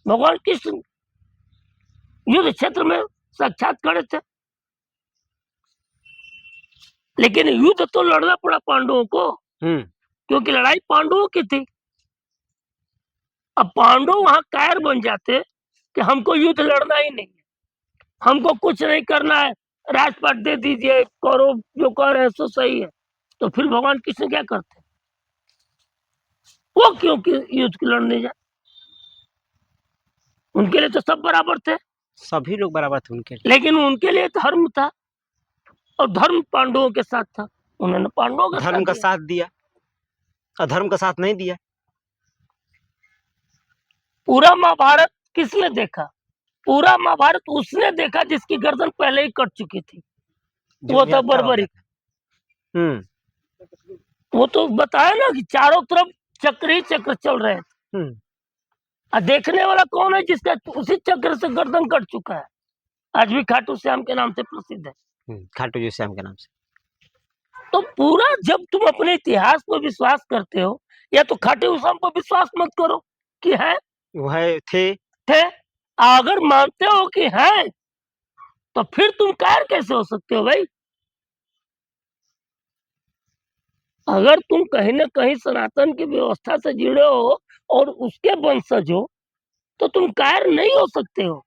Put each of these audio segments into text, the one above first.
भगवान कृष्ण युद्ध क्षेत्र में साक्षात खड़े थे, लेकिन युद्ध तो लड़ना पड़ा पांडवों को, क्योंकि लड़ाई पांडवों की थी। अब पांडव वहां कायर बन जाते कि हमको युद्ध लड़ना ही नहीं है, हमको कुछ नहीं करना है, राजपाट दे दीजिए, कौरव जो कह रहे हैं सो सही है, तो फिर भगवान कृष्ण क्या करते? वो क्यों युद्ध लड़ने जाए? उनके लिए तो सब बराबर थे, सभी लोग बराबर थे उनके लिए, लेकिन उनके लिए धर्म था, और धर्म पांडवों के साथ था, उन्होंने पांडवों का धर्म का साथ दिया, अधर्म का साथ नहीं दिया। पूरा महाभारत किसने देखा? पूरा महाभारत उसने देखा जिसकी गर्दन पहले ही कट चुकी थी, वो था बर्बरी। वो तो बताया ना कि चारों तरफ चक्र ही चक्र चल रहे थे, और देखने वाला कौन है? जिसका उसी चक्र से गर्दन कट चुका है, आज भी खाटू श्याम के नाम से प्रसिद्ध है। खाटू जी श्याम के नाम से। तो पूरा जब तुम अपने इतिहास पर विश्वास करते हो, या तो खाटू श्याम पर विश्वास मत करो कि है, वो है, थे। अगर मानते हो कि है, तो फिर तुम कायर कैसे हो सकते हो भाई? अगर तुम कहीं ना कहीं सनातन की व्यवस्था से जुड़े हो और उसके वंशज हो, तो तुम कायर नहीं हो सकते हो,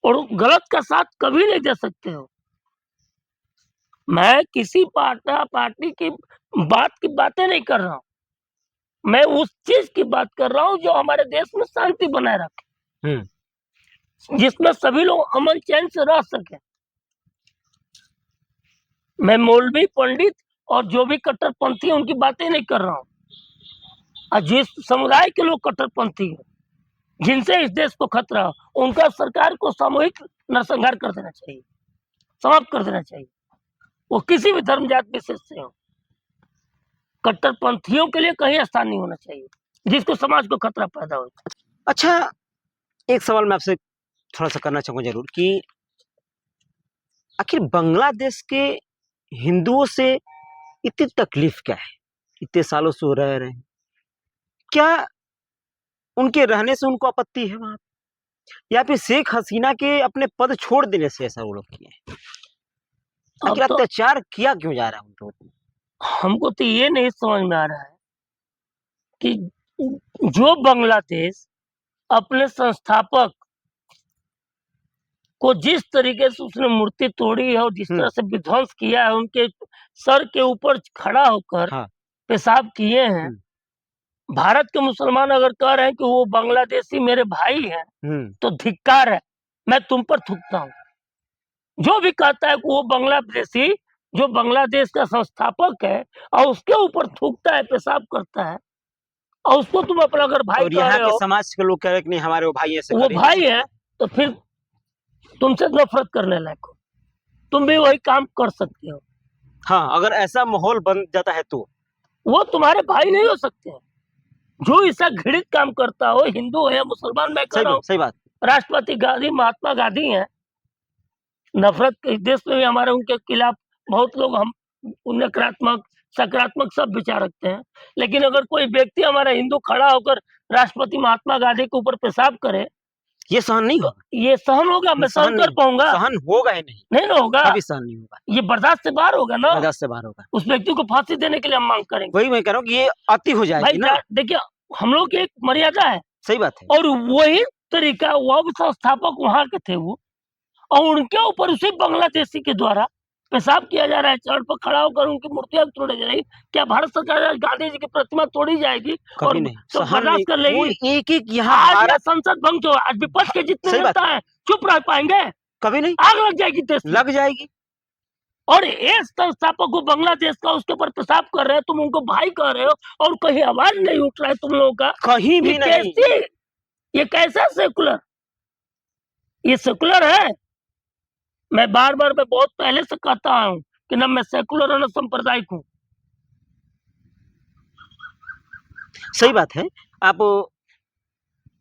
और गलत का साथ कभी नहीं दे सकते हो। मैं किसी पार्टी की बातें नहीं कर रहा हूँ, मैं उस चीज की बात कर रहा हूँ जो हमारे देश में शांति बनाए रखे, जिसमें सभी लोग अमन चैन से रह सके। मैं मौलवी पंडित और जो भी कट्टरपंथी है उनकी बातें नहीं कर रहा हूँ, और जिस समुदाय के लोग कट्टरपंथी हैं, जिनसे इस देश को खतरा हो, उनका सरकार को सामूहिक नरसंहार कर देना चाहिए, समाप्त कर देना चाहिए, वो किसी भी धर्म जात विशेष से हो। कट्टरपंथियों के लिए कहीं स्थान नहीं होना चाहिए जिसको समाज को खतरा पैदा हो। अच्छा, एक सवाल मैं आपसे थोड़ा सा करना चाहूंगा जरूर कि आखिर बांग्लादेश के हिंदुओं से इतनी तकलीफ क्या है? इतने सालों से रह रहे हैं, क्या उनके रहने से उनको आपत्ति है वहां, या फिर शेख हसीना के अपने पद छोड़ देने से ऐसा वो लोग किए? आखिर अत्याचार किया क्यों जा रहा है उनको? हमको तो ये नहीं समझ में आ रहा है कि जो बांग्लादेश अपने संस्थापक को जिस तरीके से उसने मूर्ति तोड़ी है और जिस तरह से विध्वंस किया है, उनके सर के ऊपर खड़ा होकर पेशाब किए हैं, भारत के मुसलमान अगर कह रहे हैं कि वो बांग्लादेशी मेरे भाई हैं, तो धिक्कार है, मैं तुम पर थूकता हूँ। जो भी कहता है कि वो बांग्लादेशी जो बांग्लादेश का संस्थापक है और उसके ऊपर थूकता है, पेशाब करता है, और उसको तुम अपना अगर भाई कह रहे हो, के समाज के लोग कह रहे हैं कि नहीं हमारे वो भाई ऐसे, वो भाई है, तो फिर तुमसे नफरत करने लायक हो, तुम भी वही काम कर सकते हो। हाँ, अगर ऐसा माहौल बन जाता है तो वो तुम्हारे भाई नहीं हो सकते हैं। जो ऐसा घृणित काम करता हो, हिंदू हो या मुसलमान, मैं कह रहा हूँ, सही बात, राष्ट्रपति गांधी, महात्मा गांधी हैं, नफरत के देश में भी हमारे उनके खिलाफ बहुत लोग, हम नकारात्मक सकारात्मक सब विचार रखते हैं, लेकिन अगर कोई व्यक्ति हमारा हिंदू खड़ा होकर राष्ट्रपति महात्मा गांधी के ऊपर पेशाब करे, ये सहन नहीं होगा। ये सहन होगा? मैं सहन कर पाऊंगा? सहन होगा ही नहीं, नहीं ना होगा, कभी सहन नहीं होगा, ये बर्दाश्त से बाहर होगा ना, बर्दाश्त से बाहर होगा। उस व्यक्ति को फांसी देने के लिए हम मांग करेंगे। वही मैं कह रहा हूँ कि ये अति हो जाएगी ना। देखिए, हम लोग की एक मर्यादा है। सही बात है। और वही तरीका वो संस्थापक वहां के थे वो, और उनके ऊपर उसी बांग्लादेशी के द्वारा पेशाब किया जा रहा है, चरण पर खड़ा होकर उनकी मूर्तियां तोड़ी जा रही। क्या भारत सरकार गांधी जी की प्रतिमा तोड़ी जाएगी और तो बर्दाश्त कर लेगी? एक यहाँ संसद भंग हो, आज विपक्ष के जितने नेता हैं चुप रह पाएंगे? कभी नहीं। आग लग जाएगी, देश लग जाएगी। और एक संस्थापक को बांग्लादेश का उसके ऊपर पेशाब कर रहे हैं, तुम उनको भाई कह रहे हो, और कहीं आवाज नहीं उठ रहा है तुम लोगों का, कहीं भी नहीं। ये कैसा सेकुलर? ये सेकुलर है? मैं बार बार, मैं बहुत पहले से कहता हूं कि ना मैं सेकुलर और ना सांप्रदायिक हूं। सही बात है। आप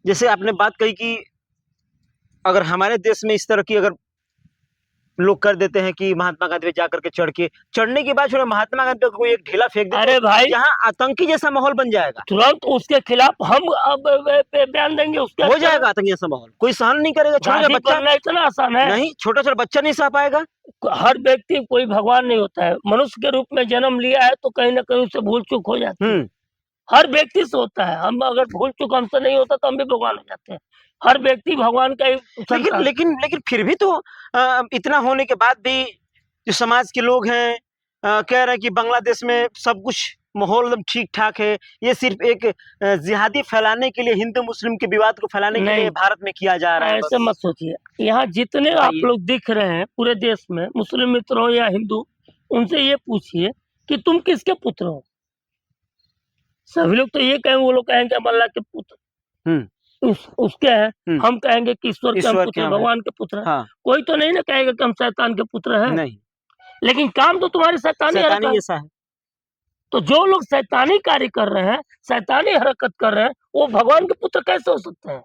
जैसे आपने बात कही कि अगर हमारे देश में इस तरह की अगर लोग कर देते हैं कि महात्मा गांधी पे जाकर के चढ़ने के बाद छोड़ो, महात्मा गांधी पे कोई एक ढेला फेंक दे अरे तो भाई यहाँ आतंकी जैसा माहौल बन जाएगा, तुरंत उसके खिलाफ हम अब बयान देंगे, उसके हो जाएगा आतंकी जैसा माहौल, कोई सहन नहीं करेगा। छोटा गांधी बच्चा बनना इतना आसान है? नहीं, छोटा छोटा बच्चा नहीं सह पाएगा। हर व्यक्ति कोई भगवान नहीं होता है, मनुष्य के रूप में जन्म लिया है तो कहीं ना कहीं उससे भूल चूक हो जाती है। हर व्यक्ति से होता है, हम अगर भूल चूक हमसे नहीं होता तो हम भी भगवान हो जाते हैं। हर व्यक्ति भगवान का लेकिन फिर भी तो इतना होने के बाद भी जो समाज के लोग हैं कह रहे हैं कि बांग्लादेश में सब कुछ माहौल एकदम ठीक ठाक है, ये सिर्फ एक जिहादी फैलाने के लिए, हिंदू मुस्लिम के विवाद को फैलाने के लिए भारत में किया जा रहा है। ऐसे मत सोचिए, यहाँ जितने आप लोग दिख रहे हैं पूरे देश में, मुस्लिम मित्र हो या हिंदू, उनसे ये पूछिए कि तुम किसके पुत्र हो। सभी लोग तो ये कहेंगे, वो लोग कहेंगे हम अल्लाह के पुत्र, उसके हैं, हम कहेंगे कि ईश्वर के हम पुत्र, भगवान के पुत्र हैं। हाँ। कोई तो नहीं ना कहेगा कि हम शैतान के पुत्र हैं। नहीं, लेकिन काम तो तुम्हारी शैतानी जैसा है। तो जो लोग शैतानी कार्य कर रहे हैं, शैतानी हरकत कर रहे हैं, वो भगवान के पुत्र कैसे हो सकते हैं?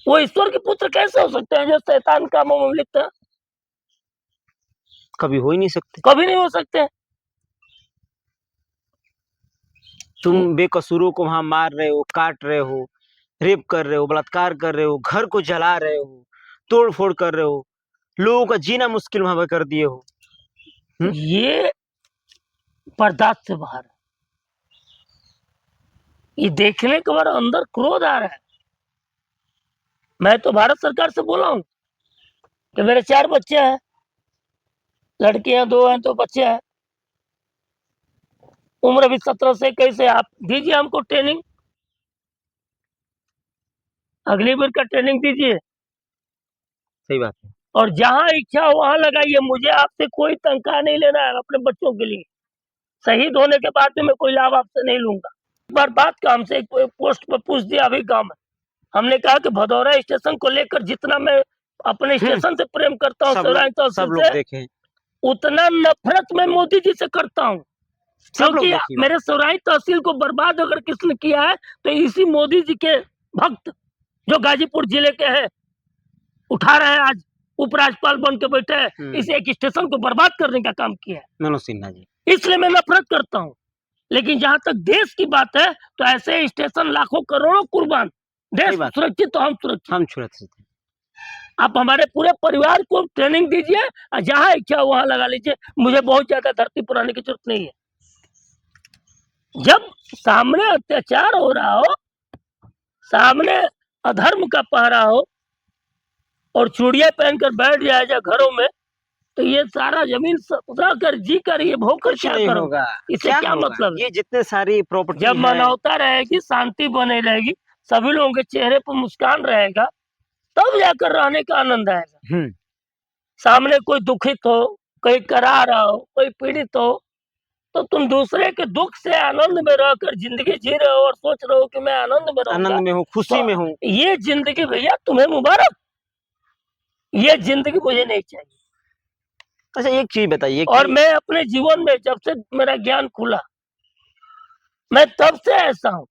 वो ईश्वर के पुत्र कैसे हो सकते हैं जो शैतान का में लिप्त है? कभी हो ही नहीं सकते, कभी नहीं हो सकते। तुम बेकसूरों को वहां मार रहे हो, काट रहे हो, रेप कर रहे हो, बलात्कार कर रहे हो, घर को जला रहे हो, तोड़ फोड़ कर रहे हो, लोगों का जीना मुश्किल वहां पर कर दिए हो। ये बर्दाश्त से बाहर है। ये देखने के बाद अंदर क्रोध आ रहा है। मैं तो भारत सरकार से बोला हूं कि मेरे 4 बच्चे हैं, लड़कियां 2 हैं, तो बच्चे हैं, उम्र अभी 17 से 21 है। आप दीजिए हमको ट्रेनिंग, अगली बार का ट्रेनिंग दीजिए। सही बात है। और जहां इच्छा हो वहां लगाइए। मुझे आपसे कोई तनख्वाह नहीं लेना है अपने बच्चों के लिए। शहीद होने के बाद भी मैं कोई लाभ आपसे नहीं लूंगा। बर्बाद काम से एक पोस्ट पर पूछ दिया अभी काम है। हमने कहा कि भदौरा स्टेशन को लेकर जितना मैं अपने स्टेशन से प्रेम करता हूँ, सब लोग देखें, उतना नफरत मैं मोदी जी से करता हूँ। क्योंकि मेरे सौराई तहसील को बर्बाद अगर किसने किया है तो इसी मोदी जी के भक्त जो गाजीपुर जिले के हैं, उठा रहे हैं, आज उपराज्यपाल बन के बैठे हैं, इस एक स्टेशन को बर्बाद करने का काम किया है मनोज सिन्हा जी। इसलिए मैं नफरत करता हूँ। लेकिन जहां तक देश की बात है तो ऐसे स्टेशन लाखों करोड़ों कुर्बान, देश सुरक्षित तो हम सुरक्षित। आप हमारे पूरे परिवार को ट्रेनिंग दीजिए और जहां इच्छा वहां लगा लीजिए। मुझे बहुत ज्यादा धरती पर आने की जरूरत नहीं है। जब सामने अत्याचार हो रहा हो, सामने अधर्म का पहरा हो और चूड़ियां पहनकर बैठ जाए घरों में, तो ये सारा जमीन कर जी कर ये भोग कर क्या करोगा? इससे क्या मतलब? ये जितने सारी प्रॉपर्टी जब मानवता रहेगी, शांति बनी रहेगी, सभी लोगों के चेहरे पर मुस्कान रहेगा, तब जाकर रहने का आनंद आएगा। सामने कोई दुखित हो, कोई करा रहा हो, कोई पीड़ित हो, तो तुम दूसरे के दुख से आनंद में रहकर जिंदगी जी रहे हो और सोच रहे हो कि मैं आनंद में रहूंगा, आनंद में हूँ, खुशी में हूँ। ये जिंदगी भैया तुम्हें मुबारक, ये जिंदगी मुझे नहीं चाहिए। अच्छा एक चीज बताइए, और मैं अपने जीवन में जब से मेरा ज्ञान खुला, मैं तब से ऐसा हूँ।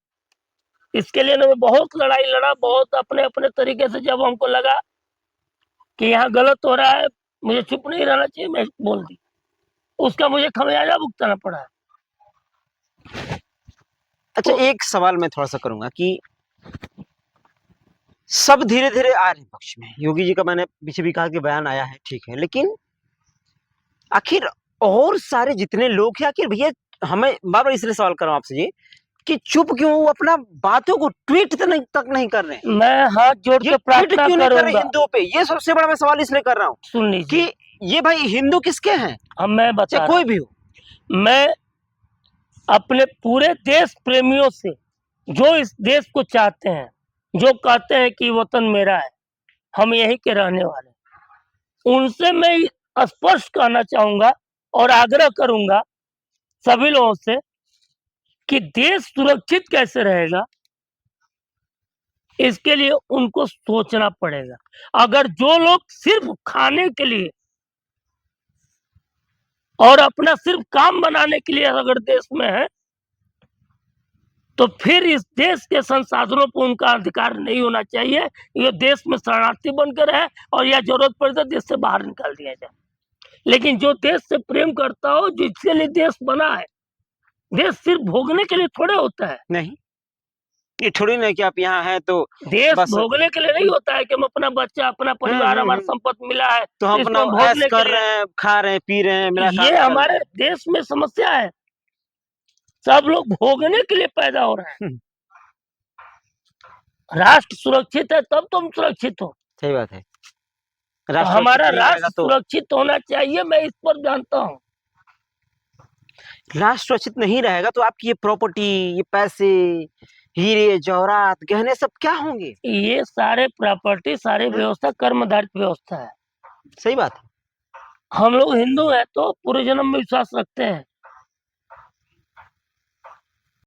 इसके लिए मैं बहुत लड़ाई लड़ा, बहुत अपने अपने तरीके से। जब हमको लगा कि यहाँ गलत हो रहा है, मुझे चुप नहीं रहना चाहिए, मैं बोल दी, उसका मुझे खमियाजा भुगतना पड़ा है। अच्छा एक सवाल मैं थोड़ा सा करूंगा कि सब धीरे धीरे आ रहे पक्ष में, योगी जी का मैंने पीछे भी कहा कि बयान आया है, ठीक है, लेकिन आखिर और सारे जितने लोग हैं, आखिर भैया हमें बार बार इसलिए सवाल कर रहा हूं आपसे जी कि चुप क्यों, अपना बातों को ट्वीट तक नहीं कर रहे। मैं हाथ जोड़ के प्रार्थना करूंगा हिंदुओं पे। ये सबसे बड़ा मैं सवाल इसलिए कर रहा हूँ, सुन लीजिए कि ये भाई हिंदू किसके हैं? अब मैं बता, कोई भी हो, मैं अपने पूरे देश प्रेमियों से, जो इस देश को चाहते हैं, जो कहते हैं कि वतन मेरा है, हम यहीं के रहने वाले, उनसे मैं स्पष्ट कहना चाहूंगा और आग्रह करूंगा सभी लोगों से कि देश सुरक्षित कैसे रहेगा, इसके लिए उनको सोचना पड़ेगा। अगर जो लोग सिर्फ खाने के लिए और अपना सिर्फ काम बनाने के लिए अगर देश में है, तो फिर इस देश के संसाधनों पर उनका अधिकार नहीं होना चाहिए। ये देश में शरणार्थी बनकर है और या जरूरत पड़े तो देश से बाहर निकाल दिया जाए। लेकिन जो देश से प्रेम करता हो, जिसके लिए देश बना है, देश सिर्फ भोगने के लिए थोड़े होता है। नहीं, ये थोड़ी ना कि आप यहाँ हैं तो देश बस भोगने के लिए नहीं होता है कि हम अपना बच्चा, अपना परिवार, हमारा संपत्ति मिला है तो हम इसको अपना हम ऐश भोगने के कर लिए। रहे हैं, खा रहे हैं, पी रहे हैं, मेरा काम ये चल हमारे रहा है। देश में समस्या है, सब लोग भोगने के लिए पैदा हो रहे हैं। राष्ट्र सुरक्षित है तब तुम सुरक्षित हो। सही बात है। तो राष्ट्र हमारा सुरक्षित नहीं रहेगा राष्ट्र तो सुरक्षित होना चाहिए, मैं इस पर जानता हूँ। राष्ट्र सुरक्षित नहीं रहेगा तो आपकी ये प्रॉपर्टी, ये पैसे, हीरे जवाहरात, गहने सब क्या होंगे? ये सारे प्रॉपर्टी, सारे व्यवस्था कर्मधारित व्यवस्था है। सही बात है। हम लोग हिंदू हैं तो पूरे जन्म में विश्वास रखते हैं